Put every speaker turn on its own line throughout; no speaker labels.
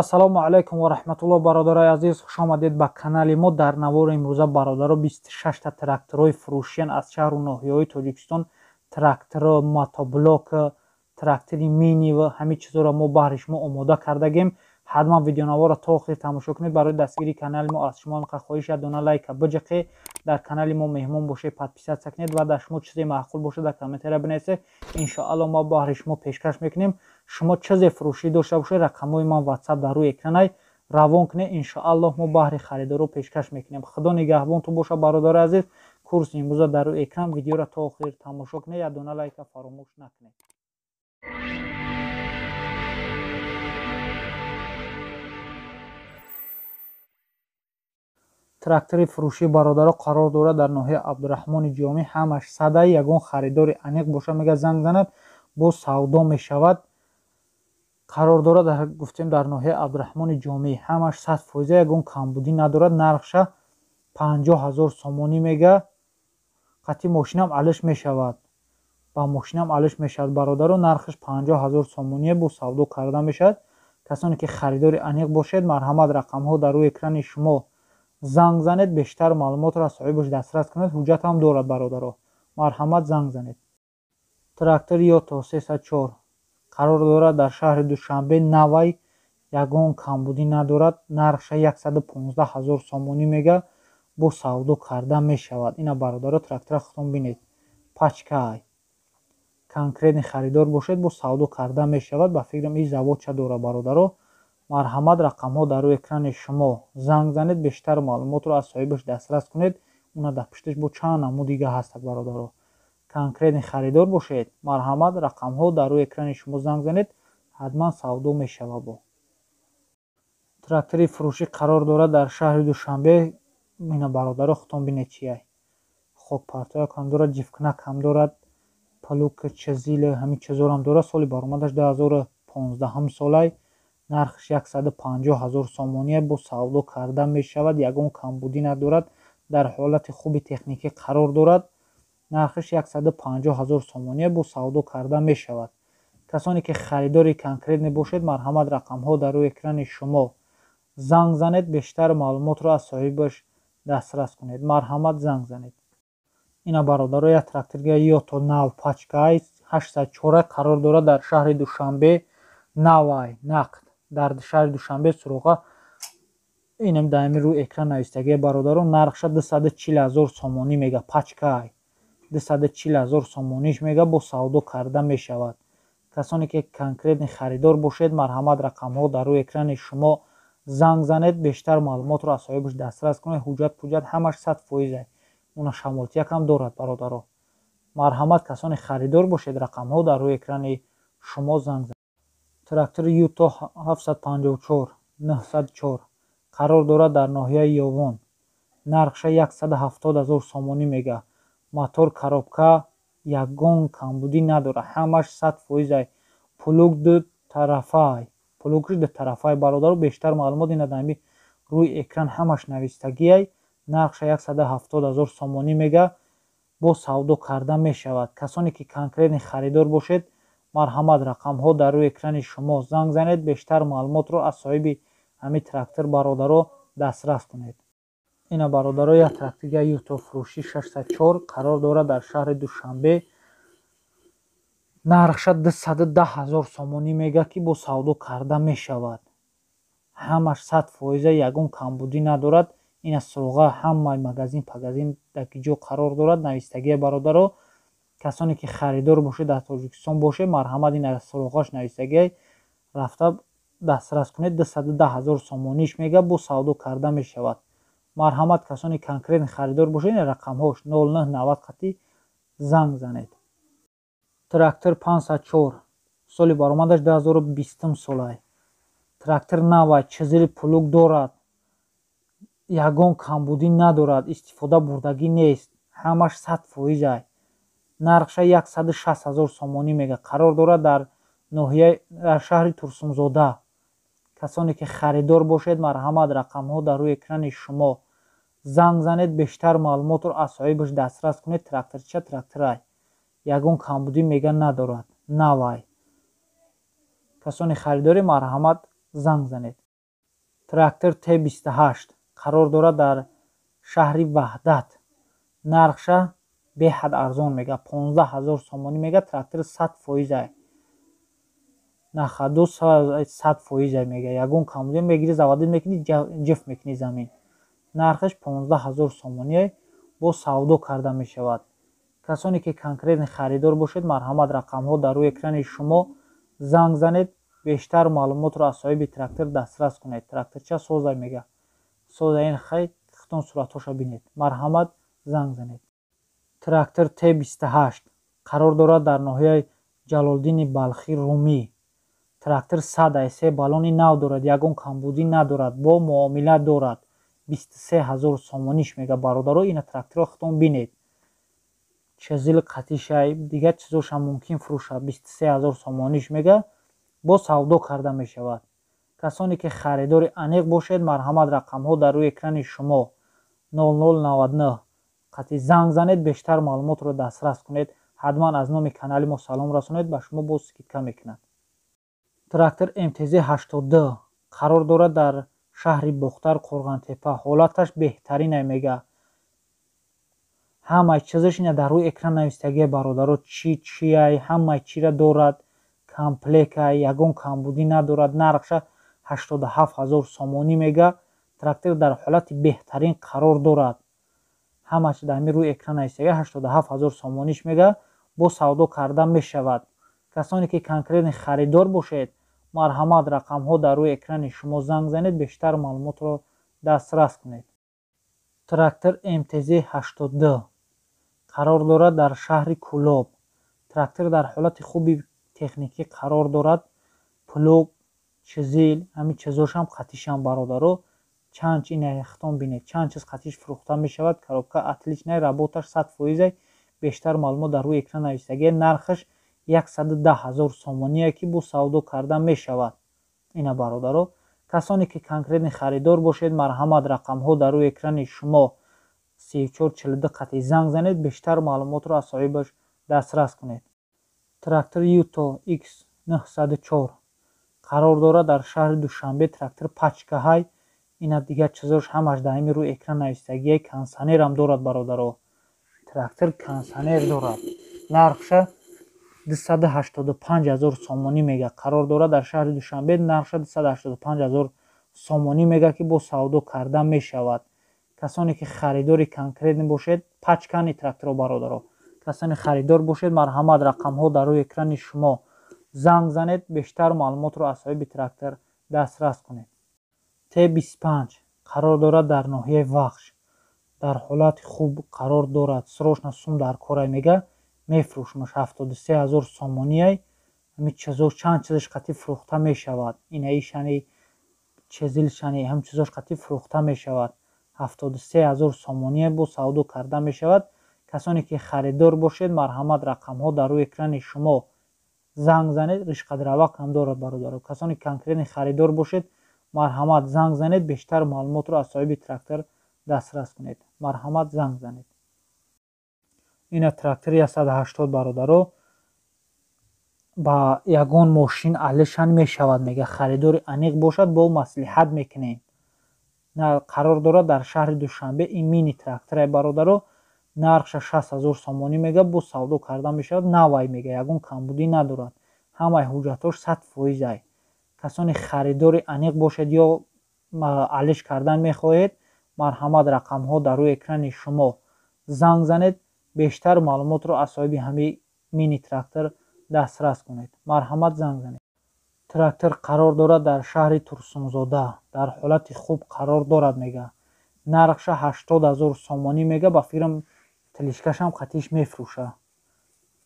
ассалому алайкум ва раҳматуллоҳ. бародарои азиз, хуш омадед ба канали мо. дар навори имрӯза бародаро 26 та тракторҳои фурӯшиан аз шаҳру ноҳияҳои тоҷикистон, трактор, мотоблок, трактори мини ва ҳамин чизҳоро мо баҳри шумо омода кардагем. ҳатман видеонаворро то охир тамошо кунед. барои дастгирии канали мо аз шумо инқадр хоҳиш дона лайка биҷиқе, дар канали мо меҳмон бошед, подписатсия кунед ва дар шумо чизе маъқул бошад дар комментария бинависед. иншоалло мо баҳри шумо пешкаш мекунем. шумо чизе фурӯшӣ дошта бошед, рақамҳои ман ватсап дар рӯи экран равон кунед. иншоалло мо баҳри харидоро пешкаш мекунем. худо нигаҳбонтон боша бародари азиз. курси имрӯза дар рӯи экран. видеоро то охир тамошо кунед. як дона лайка фаромӯш накунед. трактори фурӯшии бародаро қарор дорад дар ноҳияи абдураҳмони ҷомӣ. ҳамаш садаи ягон харидори аниқ бошад, мега занг занад, бо савдо мешавад. қарор дорад гуфтем дар ноҳияи абдураҳмони ҷомӣ. ҳамаш 100%, ягон камбудӣ надорад. нархша 50 000 сомонӣ мега. қати мошинам алиш мешавад. ба мошинам алиш мешавад бародаро. нархш 50 000 сомоние, бо савдо карда мешавад. касоне ки харидори аниқ бошед, марҳамат рақамҳо дар рӯи экрани шумо занг занед, бештар маълумотро аз соҳибаш дастрас кунед. ҳуҷҷатам дорад бародаро. марҳамат занг занед. трактори Yotto 304 қарор дорад дар шаҳри Душанбе. навай, ягон камбудӣ надорад. нархша 115 000 сомонӣ мега. бо савдо карда мешавад. ина бародаро трактора худтон бинед. пачкай конкретни харидор бошед, бо савдо карда мешавад. ба фикрам ин заводча дорад бародаро. марҳамат рақамҳо дар рӯи экрани шумо занг занед, бештар маълумотро аз соҳибаш дастрас кунед. уна дар пишташ бо чанд намуд дига ҳастак бародаро. конкретни харидор бошед, марҳамат рақамҳо дар рӯи экрани шумо занг занед. ҳатман савдо мешава. бо трактори фурӯшӣ қарор дорад дар шаҳри Душанбе. ина бародаро худтон бинед чия. хокпартояк ҳам дорад, ҷифкнак ҳам дорад, плук чизил ҳамин чизҳоро ҳам дорад. соли баромадаш 2015 солай. нархш 150 000 сомоние, бо савдо карда мешавад. ягон камбудӣ надорад. дар ҳолати хуби техникӣ қарор дорад. нархш 150 000 сомоние, бо савдо карда мешавад. касоне ки харидори конкретне бошед, марҳамат рақамҳо дар рӯи экрани шумо занг занед, бештар маълумотро аз соҳибаш дастрас кунед. марҳамат занг занед. ина бародаро як тракторга Yotto нав пачкай 804 қарор дорад дар шаҳри Душанбе. навай нақд дар шаҳри Душанбе суроға. инам дар рӯи экран навистагия бародаро. нархша 240 000 сомонӣ мега. пачкай 240 000 сомониш мега, бо савдо карда мешавад. касоне ки конкретни харидор бошед, марҳамат рақамҳо дар рӯи экрани шумо занг занед, бештар маълумотро аз соҳибаш дастрас кунед. ҳуҷҷат пуҷҷат ҳамаш 100%. уна шамолтиякам дорад бародаро. марҳамат касони харидор бошед, рақамҳо дар рӯи экрани шумо занг занед. трактори Yotto 754 904 қарор дорад дар ноҳияи Ёвон. нархша 170 000 сомонӣ мега. мотор коробка, ягон камбудӣ надорад. ҳамаш 100%. плуг ду тарафай. плугш ду тарафай бародаро. бештар маълумот ина дами рӯи экран ҳамаш навистагиай. нархша 170 000 сомонӣ мега. бо савдо карда мешавад. касоне ки конкретни харидор бошед, марҳамат рақамҳо дар рӯи экрани шумо занг занед, бештар маълумотро аз соҳиби ҳамин трактор бародаро дастрас кунед. ина бародаро як тракторга Yotto фурӯшӣ 604 қарор дорад дар шаҳри Душанбе. нархша 210 000 сомонӣ мега, ки бо савдо карда мешавад. ҳамаш 100%, ягон камбудӣ надорад. ина суроға ҳамаи магазин пагазин дар ки ҷо қарор дорад. навистагия бародаро. касоне ки харидор бошед, дар Тоҷикистон бошед, марҳамат ина суроғаш навистагия рафта дастрас кунед. 210 000 сомониш мега, бо савдо карда мешавад. марҳамат касони конкретни харидор бошед, ин рақамҳош 0990 қати занг занед. трактор 504 соли баромадаш 2020 солай. трактор навай, чизили плуг дорад. ягон камбудӣ надорад. истифода бурдагӣ нест. ҳамаш 100%. нархша 160 000 сомонӣ мега. қарор дорад дар ноҳияи дар шаҳри Турсунзода. касоне ки харидор бошед, марҳамат рақамҳо дар рӯи экрани шумо занг занед, бештар маълумотро аз соҳибаш дастрас кунед. тракторча тракторай, ягон камбудӣ мега надорад. навай. касони харидорӣ, марҳамат занг занед. трактор Т28 қарор дорад дар шаҳри Ваҳдат. Нархша беҳад арзон мега 15000 сомонӣ мега. Трактор 100% нахаду 100% мега. Ягон камбуди мегири заводид мекунӣ ҷифт мекунӣ замин. нархаш 15000 сомонӣ бо савдо карда мешавад. касоне ки конкретни харидор бошед, марҳамат рақамҳо дар рӯи экрани шумо занг занед, бештар маълумотро аз соҳиби трактор дастрас кунед. тракторча созай мега. созаин хай хитон суратҳоша бинед. марҳамат занг занед. трактор Т28 қарор дорад дар ноҳияи Ҷалолдини Балхи Румӣ. трактор 100 балони нав дорад, ягон камбудӣ надорад, бо муомила дорад. 23000 сомониш мега бародаро. ина тракторро хитон бинед. чизил қатишай дига чизоша мумкин фурӯша 23000 сомониш мега. бо савдо карда мешавад. касоне ки харидори аниқ бошед, марҳамат рақамҳо дар рӯи экрани шумо 0099 қати занг занед, бештар маълумотро дастрас кунед. ҳатман аз номи канали мо салом расонед, ба шумо боз скидка мекунад. трактор МТЗ-82 қарор дорад дар шаҳри Бухтар, Қурғантепа. ҳолаташ беҳтаринай мега. ҳамаи чизаш ина дар рӯи экран навистагия бародаро. чияй ҳамаи чира дорад. комплекай, ягон камбудӣ надорад. нархша 87000 сомонӣ мега. трактор дар ҳолати беҳтарин қарор дорад. ҳамаи чи дар рӯи экран навистагия 87000 сомониш мега. бо савдо карда мешавад. касоне ки конкретни харидор бошед, марҳамат рақамҳо дар рӯи экрани шумо занг занед, бештар маълумотро дастрас кунед. трактор МТЗ-82 қарор дорад дар шаҳри Кӯлоб. трактор дар ҳолати хуби техникӣ қарор дорад. плуг, чизил, ҳамин чизошам қатишам бародаро. чанч ина хитон бинед. чанч чиз қатиш фурӯхта мешавад. коробка отличнай, работаш 100%. бештар маълумот дар рӯи экран навистагия. нархаш 110000 сомоние ки бо савдо карда мешавад. ина бародаро. касоне ки конкретни харидор бошед, марҳамат рақамҳо дар рӯи экрани шумо 3442 қати занг занед, бештар маълумотро аз соҳибаш дастрас кунед. трактор Юто X904 қарор дорад дар шаҳри Душанбе. трактор пачкаҳай. ина дигар чизош ҳамаш дар ҳамин рӯи экран навистагия. консонерам дорад бародаро. трактор консонер дорад. нархша 285000 сомонӣ мега. қарор дорад дар шаҳри Душанбе. нархша 285000 сомонӣ мега ки бо савдо карда мешавад. касоне ки харидори конкретни бошед, пачкани тракторо бародаро. касоне харидор бошед, марҳамат рақамҳо дар рӯи экрани шумо занг занед, бештар маълумотро аз соҳиби трактор дастрас кунед. Т25 қарор дорад дар ноҳияи Вахш. дар ҳолати хуб қарор дорад. срочно сум дар корай мега. мефурӯшмаш 73000 сомонияй. ҳамин чизош чанд чизаш қати фурӯхта мешавад. инаи шани чизил шани ҳамин чизош қати фурӯхта мешавад. 73000 сомонияй бо савдо карда мешавад. касоне ки харидор бошед, марҳамат рақамҳо дар рӯи экрани шумо занг занед. ришқадравақам дорад бародаро. касоне ки конкретни харидор бошед, марҳамат занг занед, бештар маълумотро аз соҳиби трактор дастрас кунед. марҳамат занг занед. ина трактори 180 бародаро. ба ягон мошин алиша намешавад мега. харидори аниқ бошад, бо маслиҳат мекунем. қарор дорад дар шаҳри Душанбе. ин мини тракторай бародаро. нархша 6000 сомонӣ мега. бо савдо карда мешавад. навай мега. ягон камбудӣ надорад. ҳамаи ҳуҷҷатош 100%. касоне харидори аниқ бошед ё алиш кардан мехоҳед, марҳамат рақамҳо дар рӯи экрани шумо занг занед, бештар маълумотро аз соҳиби ҳамин мини трактор дастрас кунед. марҳамат занг занед. трактор қарор дорад дар шаҳри Турсунзода. дар ҳолати хуб қарор дорад мега. нархша 80000 сомонӣ мега. ба фикрам тилишкашам қатиш мефурӯша.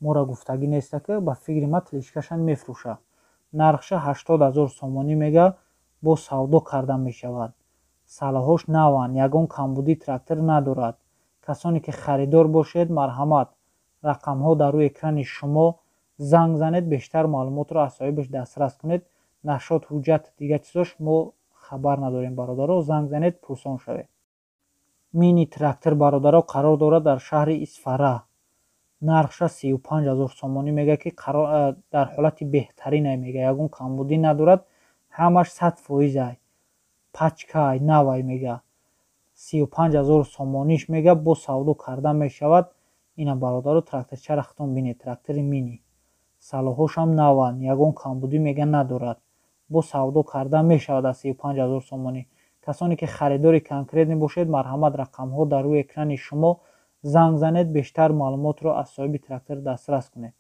мора гуфтагӣ неста ки ба фикри ма тилишкашам мефурӯша. нархша 80000 сомонӣ мега. бо савдо карда мешавад. салоҳош наван. ягон камбудӣ трактор надорад. касоне ки харидор бошед, марҳамат рақамҳо дар рӯи экрани шумо занг занед, бештар маълумотро аз соҳибаш дастрас кунед. нашод ҳуҷҷат дигар чизош мо хабар надорем бародаро. занг занед, пурсон шавед. мини трактор бародаро қарор дорад дар шаҳри Исфара. нархша 35000 сомонӣ мега ки дар ҳолати беҳтаринай мега. ягон камбудӣ надорад. ҳамаш 100%. пачкай навай мега 35000 сомониш мега бо савдо карда мешавад. ина бародару тракторчара хутон бинед, трактори мини салоҳошам наванд, ягон камбудӣ мега надорад, бо савдо карда мешавад аз 35000 сомонӣ. касоне ки харидори конкретне бошед, марҳамат рақамҳо дар рӯи экрани шумо занг занед, бештар маълумотро аз соҳиби трактор дастрас кунед.